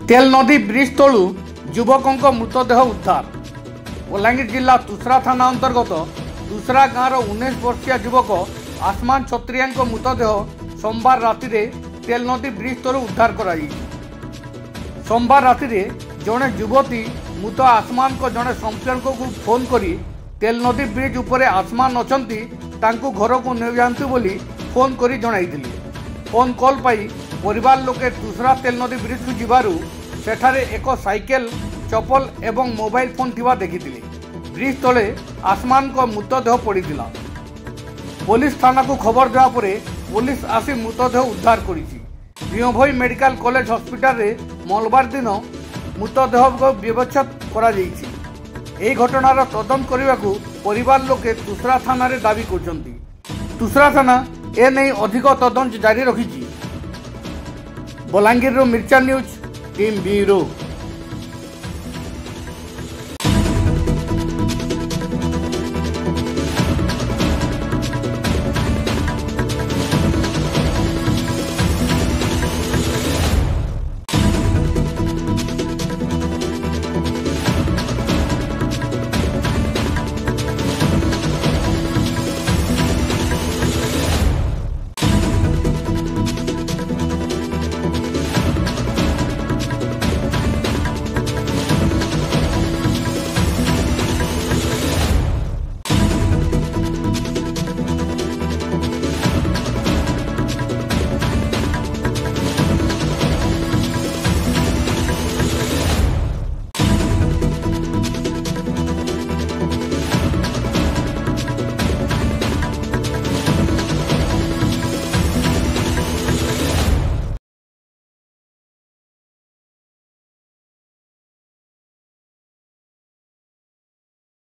तेल नदी ब्रिज तलु युवकों मृतदेह उद्धार। बलांगीर जिला तुसरा थाना अंतर्गत तुसरा गाँव 19 वर्षीय युवक आसमान छत्रिया मृतदेह सोमवार राति तेल नदी ब्रिज तलु उद्धार कर। सोमवार राति जड़े युवती मृत आसमान को जड़े संपर्क को फोन करी तेल नदी ब्रिज उपरे आसमान अछंती तांकू घर को नहीं जातु बोली फोन करी जणाइथिले। फोन कॉल पाई परिवार लोके दूसरा तेल नदी ब्रिज को जीवारु सेठारे एक साइकेल चप्पल एवं मोबाइल फोन थिबा देखिथिले। ब्रिज तले आसमान को मृतदेह पड़ीथिला। पुलिस थाना को खबर देवा परे पुलिस आसी मृतदेह उद्धार करिछि। भीमभोई मेडिकल कॉलेज हॉस्पिटल रे मंगलवार दिन मृतदेह को व्यवस्थित करा जाइछि। एही घटनार तदंत करने परिवार लोके तुसरा थाना रे दाबी करछन्ती। तुसरा थाना ए नहीं अधिक तदंत जारी रखिछि। बलांगीर मिर्चा न्यूज टीम ब्यूरो।